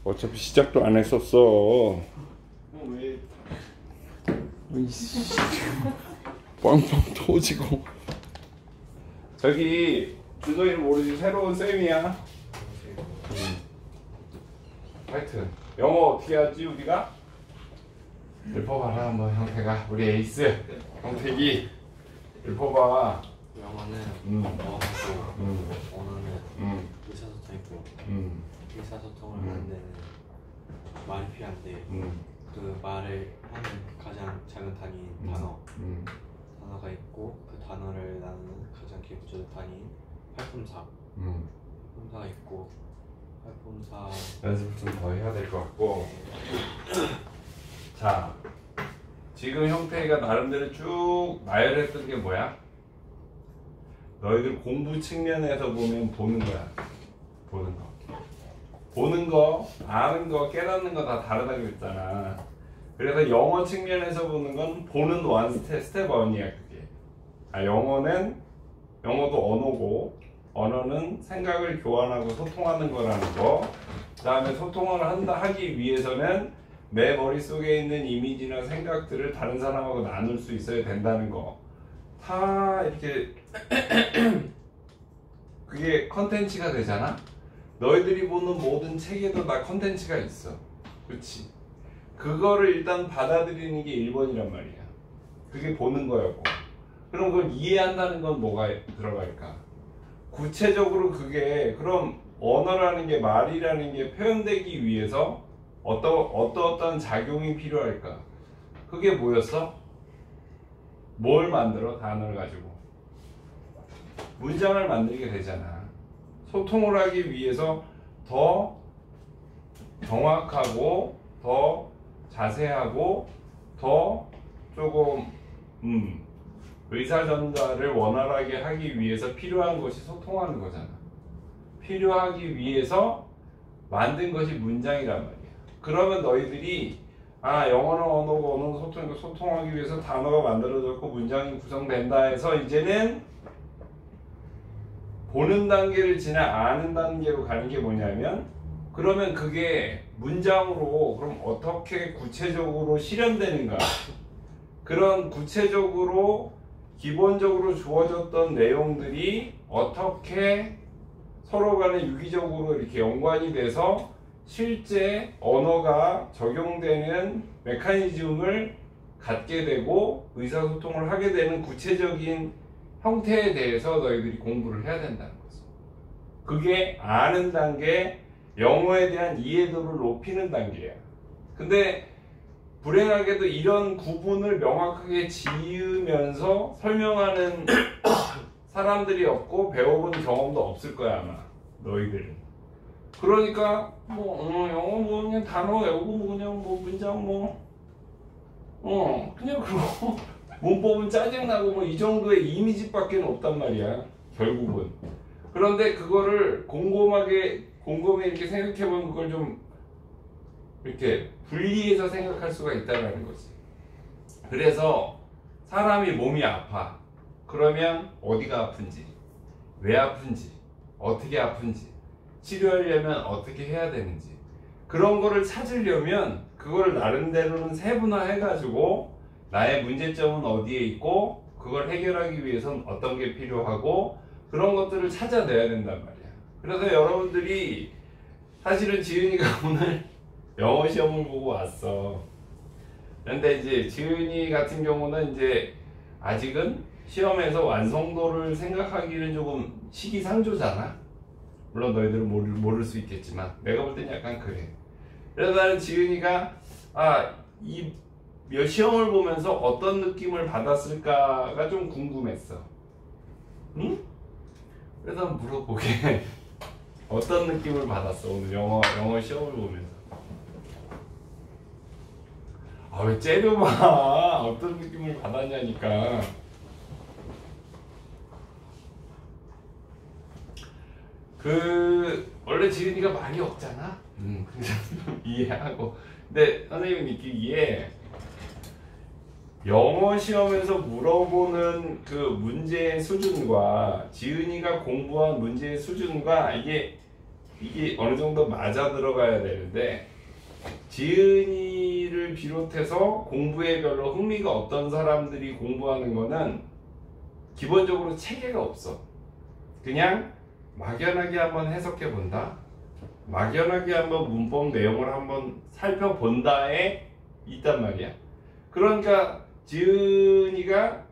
어차피 시작도 안 했었어. 왜? 빵빵 터지고. 저기 준호이는 모르지? 새로운 쌤이야. 하여튼 영어 어떻게 하지 우리가? 읽어봐라 한번 형태가. 우리 에이스 형태기 읽어봐. 영어는 어하고 언어는 의사소통이고 의사소통을 하는 데는 말이 필요한데 그 말을 하는 가장 작은 단위인 단어가 있고 그 단어를 나누는 가장 기본적인 단위인 팔품사 팔품사가 있고 팔품사 연습을 좀 더 해야 될 것 같고. 자, 지금 형태가 나름대로 쭉 나열했던 게 뭐야? 너희들 공부 측면에서 보면 보는 거야. 보는 거. 보는 거, 아는 거, 깨닫는 거 다 다르다고 했잖아. 그래서 영어 측면에서 보는 건 보는 원 스텝 원이야 그게. 영어는 영어도 언어고 언어는 생각을 교환하고 소통하는 거라는 거. 그 다음에 소통을 하기 위해서는 내 머릿속에 있는 이미지나 생각들을 다른 사람하고 나눌 수 있어야 된다는 거. 다 이렇게 그게 컨텐츠가 되잖아. 너희들이 보는 모든 책에도 다 컨텐츠가 있어. 그렇지? 그거를 일단 받아들이는 게 1번이란 말이야. 그게 보는 거였고. 그럼 그걸 이해한다는 건 뭐가 들어갈까? 구체적으로 그게 그럼 언어라는 게 말이라는 게 표현되기 위해서 어떤 작용이 필요할까? 그게 뭐였어? 뭘 만들어? 단어를 가지고 문장을 만들게 되잖아. 소통을 하기 위해서 더 정확하고 더 자세하고 더 조금 의사 전달을 원활하게 하기 위해서 필요한 것이 소통하는 거잖아. 필요하기 위해서 만든 것이 문장이란 말이야. 그러면 너희들이 영어는 언어고 언어는 소통이고 소통하기 위해서 단어가 만들어졌고 문장이 구성된다 해서 이제는 보는 단계를 지나 아는 단계로 가는 게 뭐냐면, 그러면 그게 문장으로 그럼 어떻게 구체적으로 실현되는가? 그런 구체적으로 기본적으로 주어졌던 내용들이 어떻게 서로 간에 유기적으로 이렇게 연관이 돼서 실제 언어가 적용되는 메커니즘을 갖게 되고 의사소통을 하게 되는 구체적인 형태에 대해서 너희들이 공부를 해야 된다는 거죠. 그게 아는 단계, 영어에 대한 이해도를 높이는 단계야. 근데 불행하게도 이런 구분을 명확하게 지으면서 설명하는 사람들이 없고 배워본 경험도 없을 거야 아마 너희들은. 그러니까 영어 그냥 단어 외우고 그냥 문장 그냥 그거 문법은 짜증나고 이 정도의 이미지밖에 없단 말이야 결국은. 그런데 그거를 곰곰이 이렇게 생각해보면 그걸 좀 이렇게 분리해서 생각할 수가 있다는 거지. 그래서 사람이 몸이 아파. 그러면 어디가 아픈지, 왜 아픈지, 어떻게 아픈지, 치료하려면 어떻게 해야 되는지, 그런 거를 찾으려면 그걸 나름대로는 세분화해가지고 나의 문제점은 어디에 있고 그걸 해결하기 위해서는 어떤 게 필요하고 그런 것들을 찾아내야 된단 말이야. 그래서 여러분들이 사실은 지은이가 오늘 영어 시험을 보고 왔어. 그런데 이제 지은이 같은 경우는 이제 아직은 시험에서 완성도를 생각하기는 조금 시기상조잖아. 물론 너희들은 모를 수 있겠지만 내가 볼 때는 약간 그래. 그래서 나는 지은이가 이 시험을 보면서 어떤 느낌을 받았을까가 좀 궁금했어. 응? 그래서 한번 물어보게. 어떤 느낌을 받았어 오늘 영어 시험을 보면서? 왜 째려봐. 어떤 느낌을 받았냐니까. 원래 지은이가 말이 없잖아. 이해하고. 근데 선생님이 느끼기에 영어 시험에서 물어보는 그 문제의 수준과 지은이가 공부한 문제의 수준과 이게 이게 어느 정도 맞아 들어가야 되는데 지은이를 비롯해서 공부에 별로 흥미가 없던 사람들이 공부하는 거는 기본적으로 체계가 없어. 그냥 막연하게 한번 해석해 본다, 막연하게 한번 문법 내용을 한번 살펴본다에 있단 말이야. 그러니까 지은이가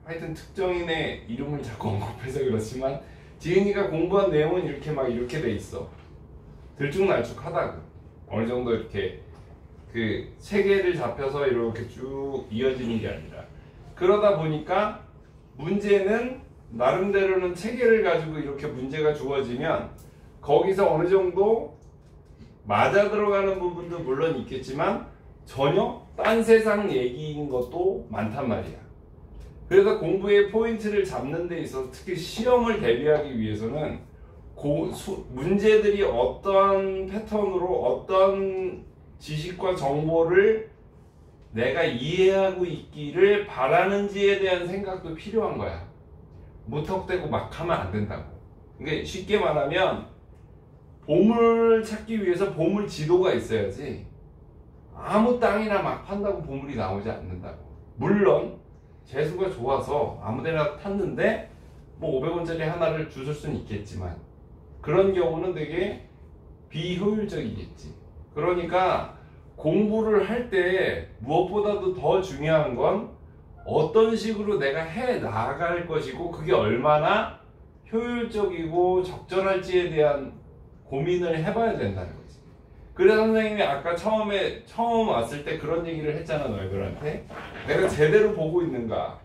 하여튼 특정인의 이름을 자꾸 언급해서 그렇지만 지은이가 공부한 내용은 이렇게 돼 있어. 들쭉날쭉하다고. 어느 정도 이렇게 그 체계를 잡혀서 이렇게 쭉 이어지는 게 아니라, 그러다 보니까 문제는 나름대로는 체계를 가지고 이렇게 문제가 주어지면 거기서 어느 정도 맞아 들어가는 부분도 물론 있겠지만 전혀 딴 세상 얘기인 것도 많단 말이야. 그래서 공부의 포인트를 잡는 데 있어서 특히 시험을 대비하기 위해서는 문제들이 어떤 패턴으로 어떤 지식과 정보를 내가 이해하고 있기를 바라는지에 대한 생각도 필요한 거야. 무턱대고 막 하면 안 된다고. 그러니까 쉽게 말하면 보물 찾기 위해서 보물 지도가 있어야지 아무 땅이나 막 판다고 보물이 나오지 않는다고. 물론 재수가 좋아서 아무데나 탔는데 뭐 500원짜리 하나를 주실 수는 있겠지만 그런 경우는 되게 비효율적이겠지. 그러니까 공부를 할 때 무엇보다도 더 중요한 건 어떤 식으로 내가 해 나갈 것이고 그게 얼마나 효율적이고 적절할지에 대한 고민을 해봐야 된다는 거지. 그래서 선생님이 아까 처음 왔을 때 그런 얘기를 했잖아, 너희들한테. 내가 제대로 보고 있는가,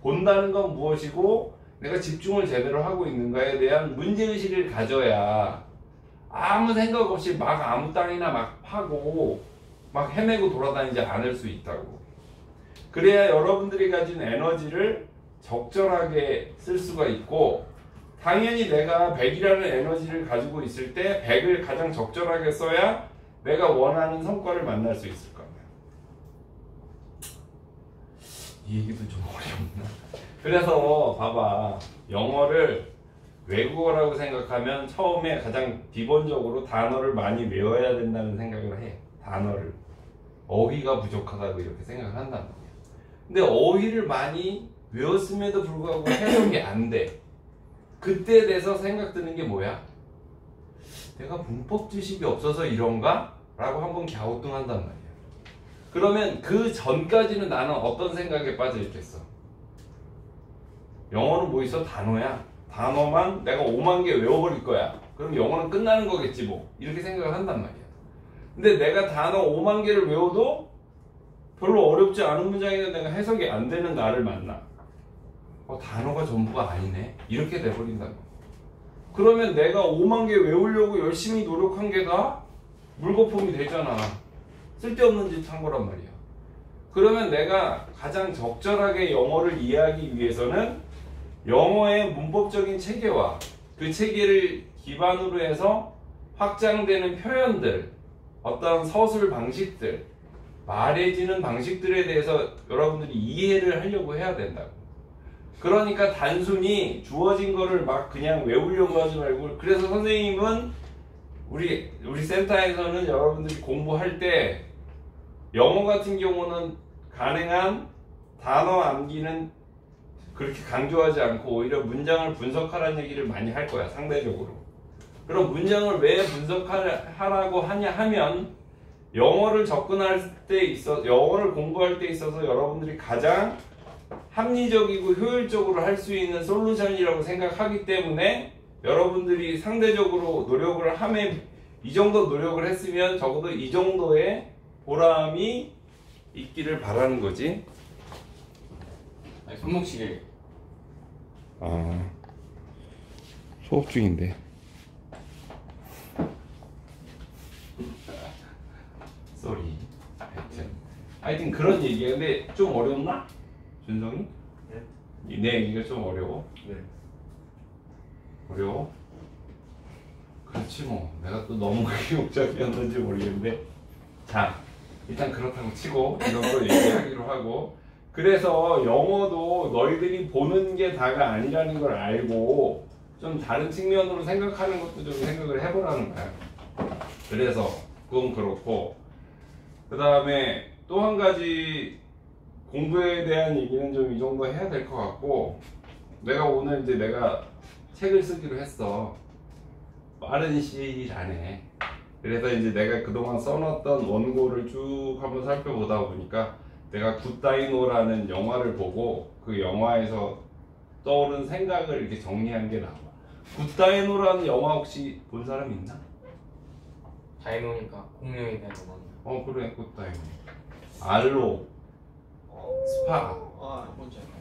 본다는 건 무엇이고 내가 집중을 제대로 하고 있는가에 대한 문제의식을 가져야 아무 생각 없이 막 아무 땅이나 막 파고 막 헤매고 돌아다니지 않을 수 있다고. 그래야 여러분들이 가진 에너지를 적절하게 쓸 수가 있고, 당연히 내가 100이라는 에너지를 가지고 있을 때 100을 가장 적절하게 써야 내가 원하는 성과를 만날 수 있을 거야. 이 얘기도 좀 어렵나? 그래서 봐봐, 영어를 외국어라고 생각하면 처음에 가장 기본적으로 단어를 많이 외워야 된다는 생각을 해. 단어를. 어휘가 부족하다고 이렇게 생각을 한단 말이야. 근데 어휘를 많이 외웠음에도 불구하고 해석이 안 돼. 그때 돼서 생각드는 게 뭐야? 내가 문법 지식이 없어서 이런가? 라고 한번 갸우뚱한단 말이야. 그러면 그 전까지는 나는 어떤 생각에 빠져 있겠어? 영어는 뭐 있어? 단어야. 단어만 내가 5만 개 외워버릴 거야. 그럼 영어는 끝나는 거겠지 뭐. 이렇게 생각을 한단 말이야. 근데 내가 단어 5만 개를 외워도 별로 어렵지 않은 문장인데 내가 해석이 안 되는 나를 만나. 단어가 전부가 아니네. 이렇게 돼버린다고. 그러면 내가 5만 개 외우려고 열심히 노력한 게 다 물거품이 되잖아. 쓸데없는 짓 한 거란 말이야. 그러면 내가 가장 적절하게 영어를 이해하기 위해서는 영어의 문법적인 체계와 그 체계를 기반으로 해서 확장되는 표현들, 어떤 서술 방식들, 말해지는 방식들에 대해서 여러분들이 이해를 하려고 해야 된다고. 그러니까 단순히 주어진 거를 막 그냥 외우려고 하지 말고, 그래서 선생님은 우리 센터에서는 여러분들이 공부할 때 영어 같은 경우는 가능한 단어 암기는 그렇게 강조하지 않고 오히려 문장을 분석하라는 얘기를 많이 할 거야, 상대적으로. 그럼 문장을 왜 분석하라고 하냐 하면 영어를 영어를 공부할 때 있어서 여러분들이 가장 합리적이고 효율적으로 할 수 있는 솔루션이라고 생각하기 때문에 여러분들이 상대적으로 노력을 하면, 이 정도 노력을 했으면 적어도 이 정도의 보람이 있기를 바라는 거지. 아니, 손목시계. 수업 중인데. 쏘리. 하여튼 그런 얘기야. 근데 좀 어렵나? 준성이? 네. 내 얘기가 좀 어려워? 네. 어려워? 그렇지 뭐. 내가 또 너무 교육적이었는지 모르겠는데. 자, 일단 그렇다고 치고 이런 거 얘기하기로 하고, 그래서 영어도 너희들이 보는 게 다가 아니라는 걸 알고 좀 다른 측면으로 생각하는 것도 좀 생각을 해보라는 거야. 그래서 그건 그렇고, 그 다음에 또 한 가지 공부에 대한 얘기는 좀 이 정도 해야 될 것 같고, 내가 오늘 이제 내가 책을 쓰기로 했어. 빠른 시일 안에. 그래서 이제 내가 그동안 써놨던 원고를 쭉 한번 살펴보다 보니까 내가 굿다이노라는 영화를 보고 그 영화에서 떠오른 생각을 이렇게 정리한 게 나와. 굿다이노라는 영화 혹시 본 사람 있나? 다이노니까 공룡에 대한 영화입니다. 그래, 굿다이노. 알로, 스파 뭔지 알아요.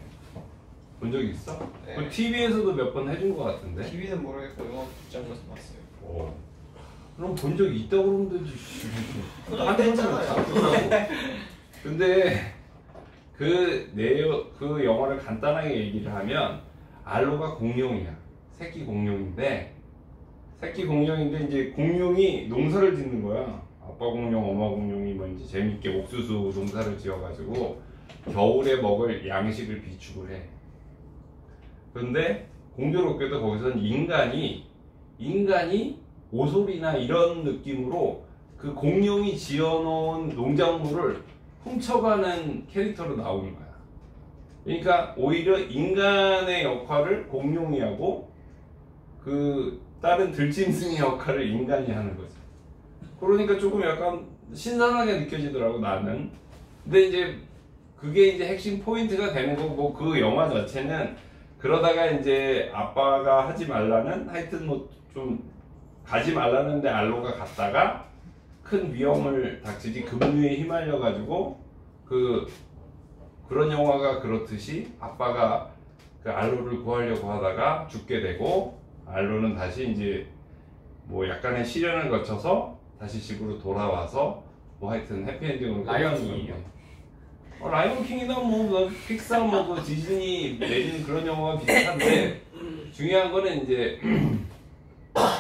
본 적 있어? 네. 그 TV에서도 몇 번 해준 것 같은데. TV는 모르겠고 영화 극장에서 봤어요. 오. 그럼 본 적이 있다고 그러면 되지. 나한테 했잖아요. 근데 그 영화를 간단하게 얘기를 하면 알로가 공룡이야. 새끼 공룡인데 이제 공룡이 농사를 짓는 거야. 아빠 공룡, 엄마 공룡이 뭐 이제 재밌게 옥수수 농사를 지어가지고 겨울에 먹을 양식을 비축을 해. 그런데 공교롭게도 거기서는 인간이 오솔이나 이런 느낌으로 그 공룡이 지어놓은 농작물을 훔쳐가는 캐릭터로 나오는 거야. 그러니까 오히려 인간의 역할을 공룡이 하고 그 다른 들짐승의 역할을 인간이 하는 거지. 그러니까 조금 약간 신선하게 느껴지더라고 나는. 근데 이제 그게 이제 핵심 포인트가 되는 거고, 뭐 그 영화 자체는 그러다가 이제 아빠가 하지 말라는, 하여튼 뭐 좀 가지 말라는데 알로가 갔다가 큰 위험을 닥치지 급류에 휘말려 가지고 그런 영화가 그렇듯이 아빠가 그 알로를 구하려고 하다가 죽게 되고, 알로는 다시 이제 뭐 약간의 시련을 거쳐서 다시 집으로 돌아와서 뭐 하여튼 해피엔딩으로 끝나는 라이언킹이요? 건데. 라이언킹이나 뭐 픽사 뭐 그 디즈니 내지는 그런 영화가 비슷한데, 중요한 거는 이제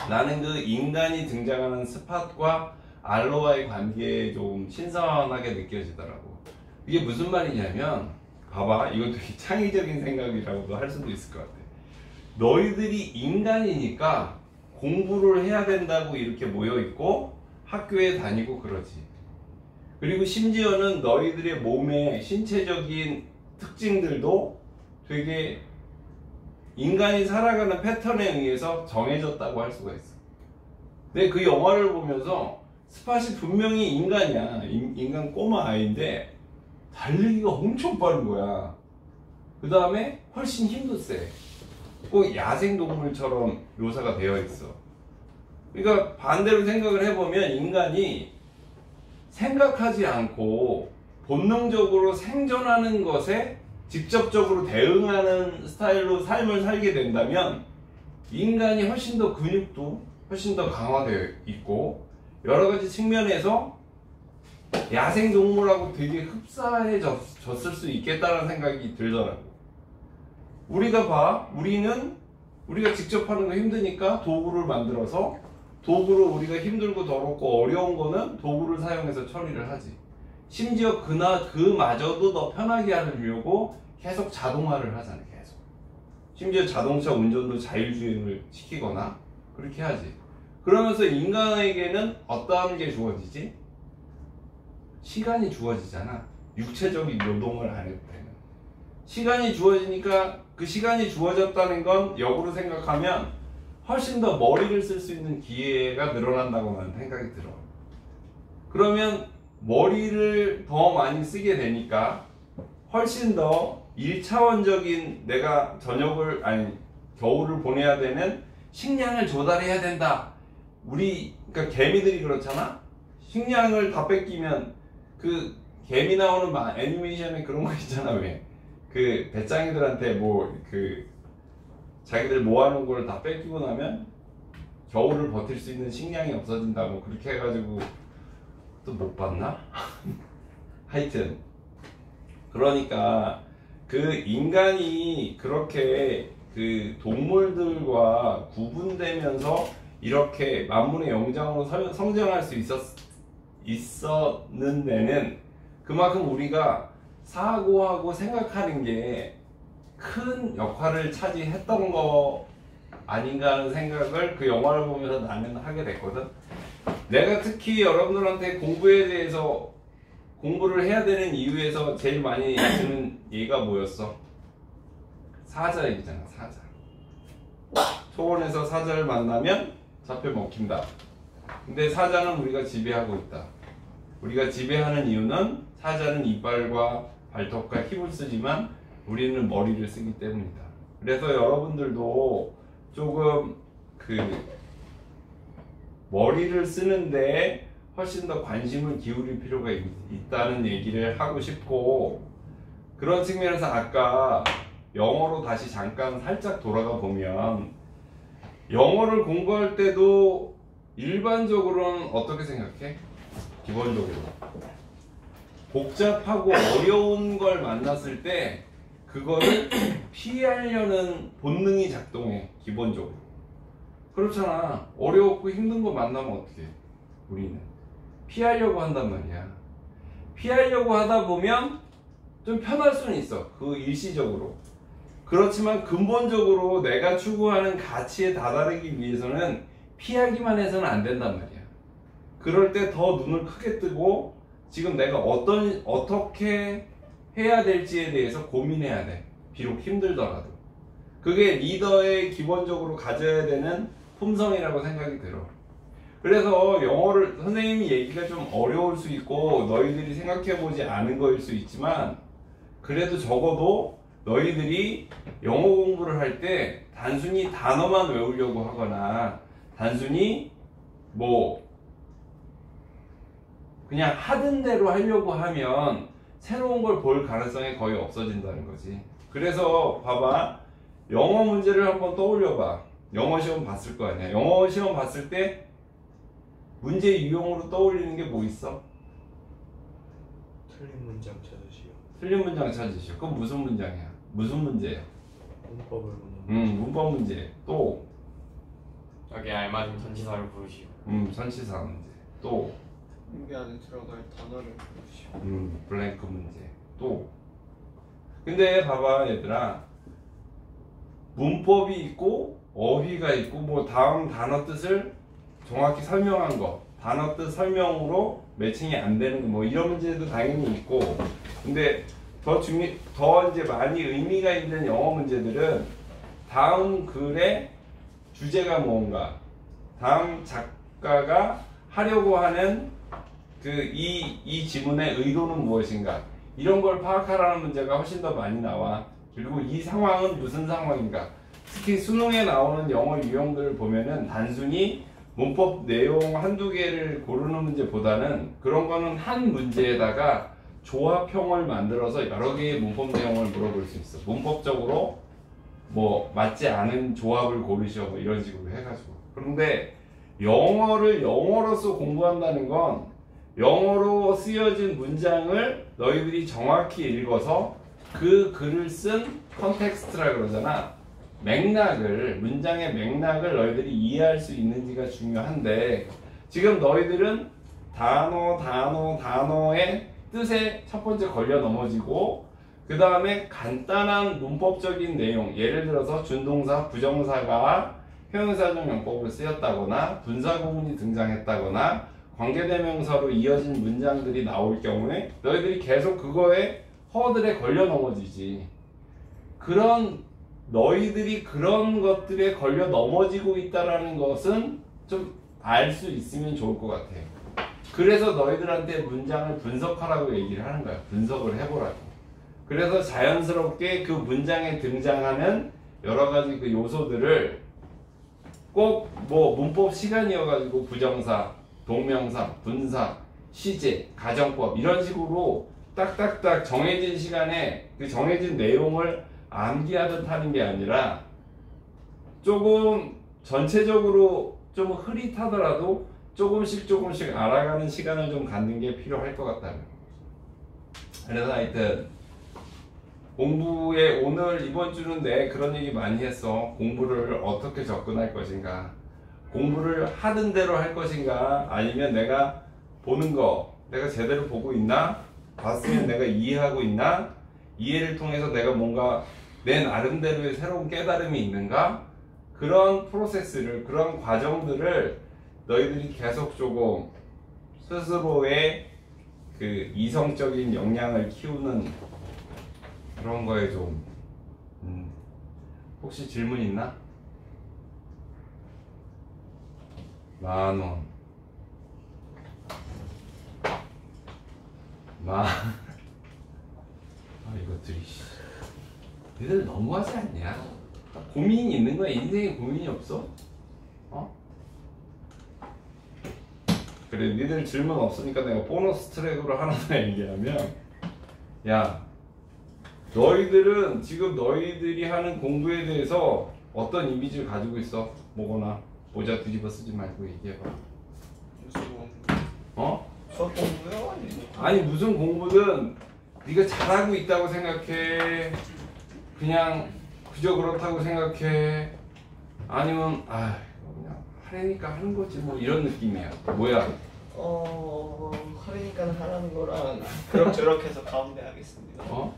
나는 그 인간이 등장하는 스팟과 알로와의 관계에 좀 신선하게 느껴지더라고. 이게 무슨 말이냐면, 봐봐, 이건 되게 창의적인 생각이라고도 할 수도 있을 것 같아. 너희들이 인간이니까 공부를 해야 된다고 이렇게 모여있고 학교에 다니고 그러지. 그리고 심지어는 너희들의 몸의 신체적인 특징들도 되게 인간이 살아가는 패턴에 의해서 정해졌다고 할 수가 있어. 근데 그 영화를 보면서 스팟이 분명히 인간이야. 인간 꼬마 아이인데 달리기가 엄청 빠른 거야. 그 다음에 훨씬 힘도 세. 꼭 야생동물처럼 묘사가 되어 있어. 그러니까 반대로 생각을 해보면 인간이 생각하지 않고 본능적으로 생존하는 것에 직접적으로 대응하는 스타일로 삶을 살게 된다면 인간이 훨씬 더 근육도 훨씬 더 강화되어 있고 여러 가지 측면에서 야생동물하고 되게 흡사해졌을 수 있겠다는 생각이 들더라고. 우리가 봐, 우리가 직접 하는 거 힘드니까 도구를 만들어서 도구로 우리가 힘들고 더럽고 어려운 거는 도구를 사용해서 처리를 하지. 심지어 그마저도 더 편하게 하려고 계속 자동화를 하잖아. 계속. 심지어 자동차 운전도 자율주행을 시키거나 그렇게 하지. 그러면서 인간에게는 어떠한 게 주어지지? 시간이 주어지잖아. 육체적인 노동을 안 해도 되는. 시간이 주어지니까 그 시간이 주어졌다는 건 역으로 생각하면 훨씬 더 머리를 쓸 수 있는 기회가 늘어난다고 나는 생각이 들어. 그러면 머리를 더 많이 쓰게 되니까 훨씬 더 1차원적인 내가 겨울을 보내야 되는 식량을 조달해야 된다. 그러니까 개미들이 그렇잖아? 식량을 다 뺏기면 그 개미 나오는 애니메이션에 그런 거 있잖아. 왜? 그 배짱이들한테 자기들 모아놓은 걸 다 뺏기고 나면 겨울을 버틸 수 있는 식량이 없어진다. 뭐 그렇게 해가지고 또 못 봤나? 하여튼 그러니까 그 인간이 그렇게 그 동물들과 구분되면서 이렇게 만물의 영장으로 성장할 수 있었는 데는 그만큼 우리가 사고하고 생각하는 게 큰 역할을 차지했던 아닌가 하는 생각을 그 영화를 보면서 나는 하게 됐거든. 내가 특히 여러분들한테 공부에 대해서 공부를 해야 되는 이유에서 제일 많이 드는 얘기가 뭐였어? 사자 얘기잖아. 사자. 초원에서 사자를 만나면 잡혀 먹힌다. 근데 사자는 우리가 지배하고 있다. 우리가 지배하는 이유는 사자는 이빨과 발톱과 힘을 쓰지만 우리는 머리를 쓰기 때문이다. 그래서 여러분들도 조금 그 머리를 쓰는데 훨씬 더 관심을 기울일 필요가 있다는 얘기를 하고 싶고, 그런 측면에서 아까 영어로 다시 잠깐 살짝 돌아가 보면 영어를 공부할 때도 일반적으로는 어떻게 생각해? 기본적으로 복잡하고 어려운 걸 만났을 때 그거를 피하려는 본능이 작동해. 기본적으로 그렇잖아. 어려웠고 힘든 거 만나면 어떻게 해? 우리는 피하려고 한단 말이야. 피하려고 하다 보면 좀 편할 수는 있어, 그 일시적으로. 그렇지만 근본적으로 내가 추구하는 가치에 다다르기 위해서는 피하기만 해서는 안 된단 말이야. 그럴 때 더 눈을 크게 뜨고 지금 내가 어떻게 해야 될지에 대해서 고민해야 돼. 비록 힘들더라도. 그게 리더의 기본적으로 가져야 되는 품성이라고 생각이 들어. 그래서 영어를 선생님이 얘기가 좀 어려울 수 있고 너희들이 생각해보지 않은 거일 수 있지만, 그래도 적어도 너희들이 영어 공부를 할 때 단순히 단어만 외우려고 하거나 단순히 뭐 그냥 하던 대로 하려고 하면 새로운 걸 볼 가능성이 거의 없어진다는 거지. 그래서 봐봐, 영어 문제를 한번 떠올려봐. 영어 시험 봤을 거 아니야. 영어 시험 봤을 때 문제 유형으로 떠올리는 게 뭐 있어? 틀린 문장 찾으시오. 틀린 문장 찾으시오. 그건 무슨 문장이야? 무슨 문제야? 문법을 묻는 문법 문제. 또 여기 알맞은 전치사를 부르시오. 전치사 문제. 또 여기 안에 들어갈 단어를 부르시오. 블랭크 문제. 또 근데 봐봐 얘들아, 문법이 있고 어휘가 있고 뭐 다음 단어 뜻을 정확히 설명한 거, 단어 뜻 설명으로 매칭이 안 되는 거, 뭐 이런 문제도 당연히 있고. 근데 더 이제 많이 의미가 있는 영어 문제들은 다음 글의 주제가 뭔가, 다음 작가가 하려고 하는 이 지문의 의도는 무엇인가, 이런 걸 파악하라는 문제가 훨씬 더 많이 나와. 그리고 이 상황은 무슨 상황인가. 특히 수능에 나오는 영어 유형들을 보면은 단순히 문법 내용 한두 개를 고르는 문제보다는 그런 거는 한 문제에다가 조합형을 만들어서 여러 개의 문법 내용을 물어볼 수 있어. 문법적으로 뭐 맞지 않은 조합을 고르셔, 뭐 이런 식으로 해가지고. 그런데 영어를 영어로서 공부한다는 건 영어로 쓰여진 문장을 너희들이 정확히 읽어서 그 글을 쓴 컨텍스트라 그러잖아. 맥락을, 문장의 맥락을 너희들이 이해할 수 있는지가 중요한데, 지금 너희들은 단어의 뜻에 첫 번째 걸려 넘어지고, 그 다음에 간단한 문법적인 내용, 예를 들어서 준동사, 부정사가 형용사적 용법으로 쓰였다거나 분사구문이 등장했다거나 관계대명사로 이어진 문장들이 나올 경우에 너희들이 계속 그거에 허들에 걸려 넘어지지. 너희들이 그런 것들에 걸려 넘어지고 있다는 것은 좀 알 수 있으면 좋을 것 같아. 그래서 너희들한테 문장을 분석하라고 얘기를 하는 거야. 분석을 해보라고. 그래서 자연스럽게 그 문장에 등장하는 여러 가지 그 요소들을 꼭 뭐 문법 시간이어가지고 부정사, 동명사, 분사, 시제, 가정법 이런 식으로 딱딱딱 정해진 시간에 그 정해진 내용을 암기하듯 하는 게 아니라 조금 전체적으로 좀 흐릿하더라도 조금씩 알아가는 시간을 좀 갖는 게 필요할 것 같다는 거죠. 그래서 하여튼 공부에 오늘 이번 주는 그런 얘기 많이 했어. 공부를 어떻게 접근할 것인가, 공부를 하던 대로 할 것인가, 아니면 내가 보는 거 내가 제대로 보고 있나, 봤으면 내가 이해하고 있나, 이해를 통해서 내가 뭔가 내 나름대로의 새로운 깨달음이 있는가, 그런 프로세스를, 그런 과정들을 너희들이 계속 조금 스스로의 그 이성적인 역량을 키우는 그런 거에 좀 혹시 질문 있나? 10,000원 이것들이 니들 너무하지 않냐? 고민이 있는 거야? 인생에 고민이 없어? 어? 그래, 니들 질문 없으니까 내가 보너스 트랙으로 하나 더 얘기하면, 야, 너희들은 지금 너희들이 하는 공부에 대해서 어떤 이미지를 가지고 있어? 뭐거나 모자 뒤집어 쓰지 말고 얘기해봐. 무슨 공부? 어? 수학 공부요? 아니 무슨 공부든 네가 잘하고 있다고 생각해? 그냥 그저 그렇다고 생각해? 아니면 그냥 하려니까 하는 거지 뭐 이런 느낌이야. 뭐야? 하려니까 하라는 거랑 그럭저럭 해서 가운데 하겠습니다. 어?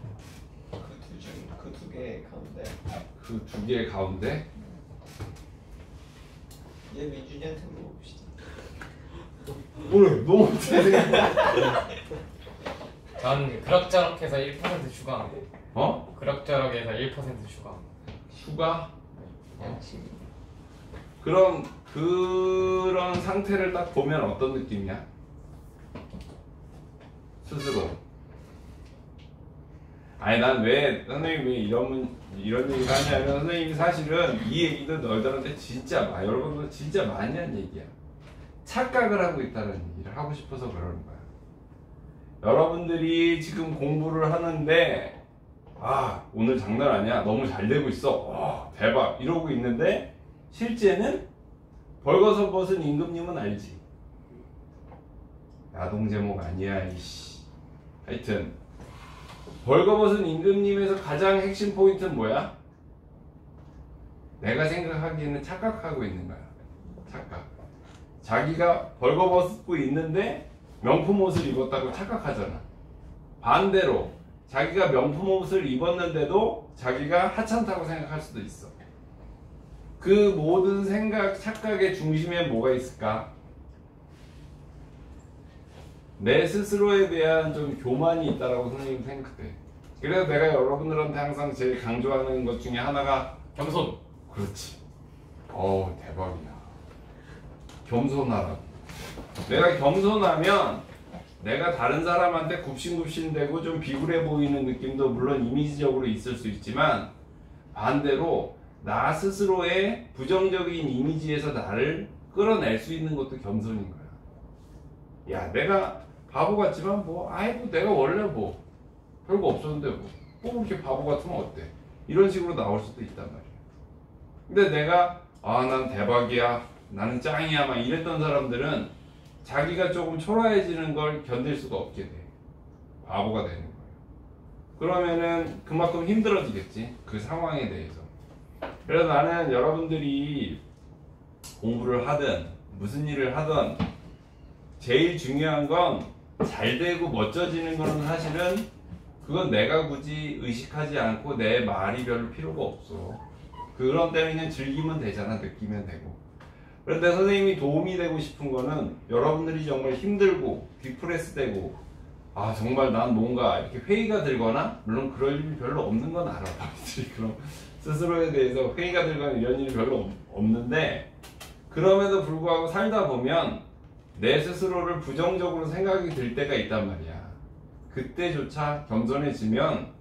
그 두 개 가운데. 그 두 개의 가운데? 얘 민준이한테 물어봅시다. 뭐래? 너무 어떻게 생각해? 전 그럭저럭해서 1% 추가합니다. 어? 그럭저럭해서 1% 추가합니다. 휴가? 양심. 그럼 그런 상태를 딱 보면 어떤 느낌이야? 스스로. 아니 난 왜 선생님이 왜 이런 얘기를 하냐면 선생님이 사실은 이 얘기도 너희들한테 진짜 여러분들 진짜 많이 한 얘기야. 착각을 하고 있다는 얘기를 하고 싶어서 그러는 거야. 여러분들이 지금 공부를 하는데 오늘 장난 아니야. 너무 잘 되고 있어. 대박 이러고 있는데 실제는 벌거벗은 임금님은 알지. 야동 제목 아니야 이씨. 하여튼 벌거벗은 임금님에서 가장 핵심 포인트는 뭐야? 내가 생각하기에는 착각하고 있는 거야. 착각. 자기가 벌거벗고 있는데 명품 옷을 입었다고 착각하잖아. 반대로 자기가 명품 옷을 입었는데도 자기가 하찮다고 생각할 수도 있어. 그 모든 생각, 착각의 중심에 뭐가 있을까? 내 스스로에 대한 좀 교만이 있다라고 선생님 생각해. 그래서 내가 여러분들한테 항상 제일 강조하는 것 중에 하나가 겸손. 그렇지. 대박이야. 겸손하라고. 내가 겸손하면 내가 다른 사람한테 굽신굽신대고 좀 비굴해 보이는 느낌도 물론 이미지적으로 있을 수 있지만 반대로 나 스스로의 부정적인 이미지에서 나를 끌어낼 수 있는 것도 겸손인 거야. 야, 내가 바보 같지만 내가 원래 별거 없었는데 이렇게 바보 같으면 어때? 이런 식으로 나올 수도 있단 말이야. 근데 내가 난 대박이야, 나는 짱이야 막 이랬던 사람들은 자기가 조금 초라해지는 걸 견딜 수가 없게 돼. 바보가 되는 거예요. 그러면은 그만큼 힘들어지겠지, 그 상황에 대해서. 그래서 나는 여러분들이 공부를 하든 무슨 일을 하든 제일 중요한 건 잘 되고 멋져지는 거는 사실은 그건 내가 굳이 의식하지 않고 내 말이 별로 필요가 없어. 그런 때는 그냥 즐기면 되잖아. 느끼면 되고. 그런데 선생님이 도움이 되고 싶은 거는 여러분들이 정말 힘들고 디프레스 되고 정말 난 뭔가 이렇게 회의가 들거나, 물론 그럴 일이 별로 없는 건 알아. 너희들이 그럼 스스로에 대해서 회의가 들거나 이런 일이 별로 없는데, 그럼에도 불구하고 살다 보면 내 스스로를 부정적으로 생각이 들 때가 있단 말이야. 그때조차 겸손해지면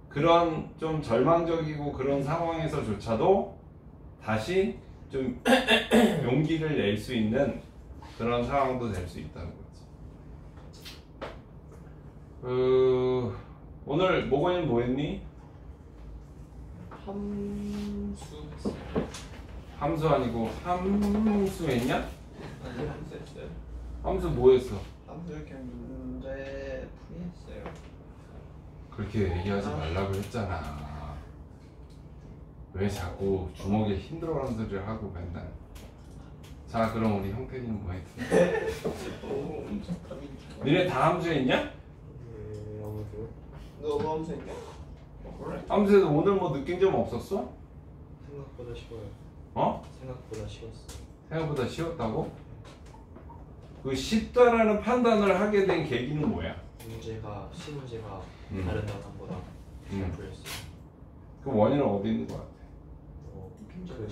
그런 좀 절망적이고 그런 상황에서조차도 다시 좀 용기를 낼 수 있는 그런 상황도 될 수 있다는 거지. 오늘 모건이는 뭐 했니? 함수 했어요. 함수 아니고 함수 했냐? 아니, 함수 했어요. 함수 뭐 했어? 함수 이렇게 문제 풀이했어요. 그렇게 얘기하지 말라고 했잖아. 왜 자꾸 주먹에 힘들어하는 소리를 하고 맨날. 자, 그럼 우리 형태이는 뭐 했지? 엄청 감이 좋아. 니네 다 함수했냐? 아무도 너 함수 했냐? 그래? 함수에서 오늘 뭐 느낀 점 없었어? 생각보다 쉬워요. 어? 생각보다 쉬웠어. 생각보다 쉬웠다고? 그 쉽다라는 판단을 하게 된 계기는 뭐야? 문제가 시문제가 음. 다른 단원보다 잘 풀렸어. 그 원인은 어디 있는 것 같아? 그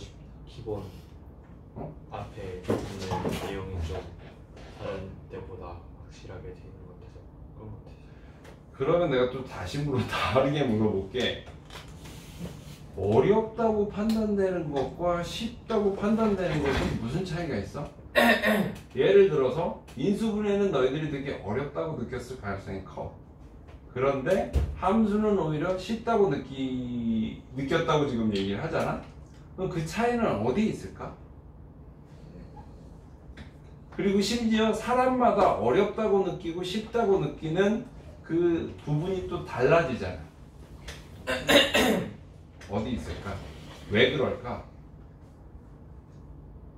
기본 앞에 있는 내용이 좀 다른 때보다 확실하게 돼 있는 것 같아서 그런 것 같아요. 그러면 내가 또 다시 다르게 물어볼게. 어렵다고 판단되는 것과 쉽다고 판단되는 것은 무슨 차이가 있어? 예를 들어서 인수분해는 너희들이 되게 어렵다고 느꼈을 가능성이 커. 그런데 함수는 오히려 쉽다고 느꼈다고 지금 얘기를 하잖아? 그럼 그 차이는 어디에 있을까? 그리고 심지어 사람마다 어렵다고 느끼고 쉽다고 느끼는 그 부분이 또 달라지잖아. 어디 있을까? 왜 그럴까?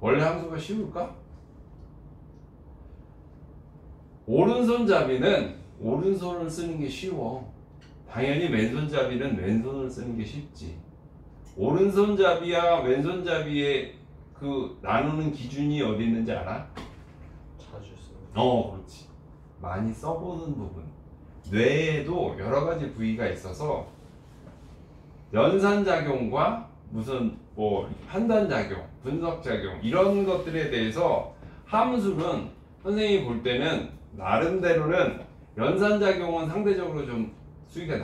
원래 함수가 쉬울까? 오른손잡이는 오른손을 쓰는 게 쉬워. 당연히 왼손잡이는 왼손을 쓰는 게 쉽지. 오른손잡이와 왼손잡이의 그 나누는 기준이 어디 있는지 알아? 자주 쓰는. 그렇지. 많이 써보는 부분. 뇌에도 여러 가지 부위가 있어서 연산작용과 무슨 판단작용, 분석작용 이런 것들에 대해서 함수는 선생님이 볼 때는 나름대로는 연산작용은 상대적으로 좀 수위가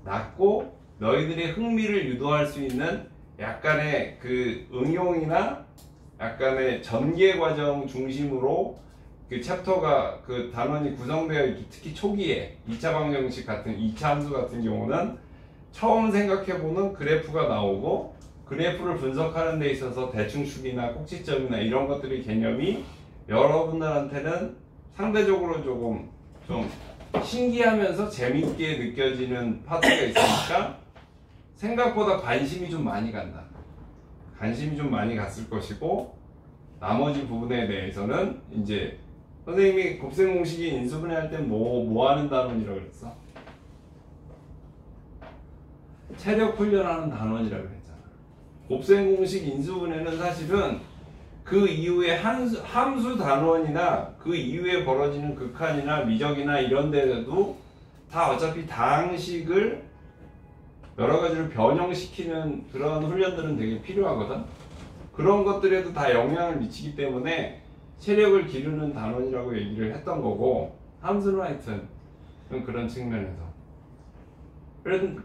낮고 너희들의 흥미를 유도할 수 있는 약간의 그 응용이나 약간의 전개 과정 중심으로 그 챕터가 그 단원이 구성되어 있기, 특히 초기에 2차 방정식 같은 2차 함수 같은 경우는 처음 생각해보는 그래프가 나오고 그래프를 분석하는 데 있어서 대충축이나 꼭지점이나 이런 것들의 개념이 여러분들한테는 상대적으로 조금 좀 신기하면서 재밌게 느껴지는 파트가 있으니까 생각보다 관심이 좀 많이 간다. 관심이 좀 많이 갔을 것이고 나머지 부분에 대해서는 이제 선생님이 곱셈 공식이 인수분해 할 땐 뭐 하는 단원이라고 그랬어? 체력 훈련하는 단원이라고 했잖아. 곱셈 공식 인수분해는 사실은 그 이후에 함수 단원이나 그 이후에 벌어지는 극한이나 미적이나 이런 데도 다 어차피 다항식을 여러 가지로 변형시키는 그런 훈련들은 되게 필요하거든. 그런 것들에도 다 영향을 미치기 때문에 체력을 기르는 단원이라고 얘기를 했던 거고 함수는 하여튼 그런 측면에서.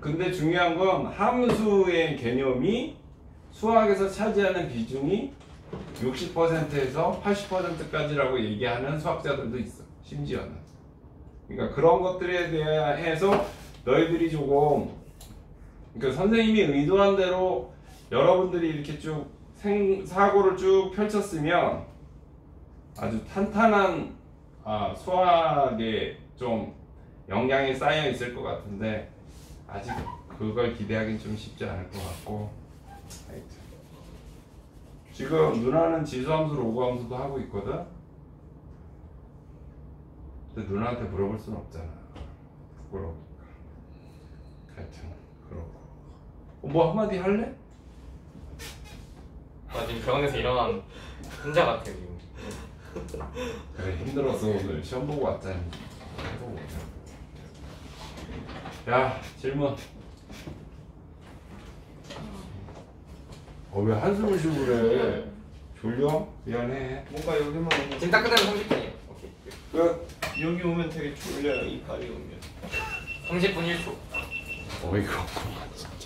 근데 중요한 건 함수의 개념이 수학에서 차지하는 비중이 60%에서 80%까지라고 얘기하는 수학자들도 있어. 심지어는. 그러니까 그런 것들에 대해서 너희들이 조금 그러니까 선생님이 의도한 대로 여러분들이 이렇게 쭉 사고를 쭉 펼쳤으면 아주 탄탄한 수학에 좀 영향이 쌓여 있을 것 같은데 아직 그걸 기대하기는 좀 쉽지 않을 것 같고 하여튼 지금 누나는 지수함수, 로그함수도 하고 있거든? 근데 누나한테 물어볼 수는 없잖아. 부끄러우니까. 하여튼 그렇고 뭐 한마디 할래? 나 지금 병원에서 일어난 혼자 같아 지금. 그래 힘들어서 오늘 시험 보고 왔잖니. 야 질문. 왜 한숨을 쉬고 그래? 졸려? 미안해. 뭔가 여기만 오면 지금 딱 끝나면 30분이에요. 오케이. 끝. 여기 오면 되게 졸려요. 이 발이 오면. 30분 1초. 어이가 없구만 진짜.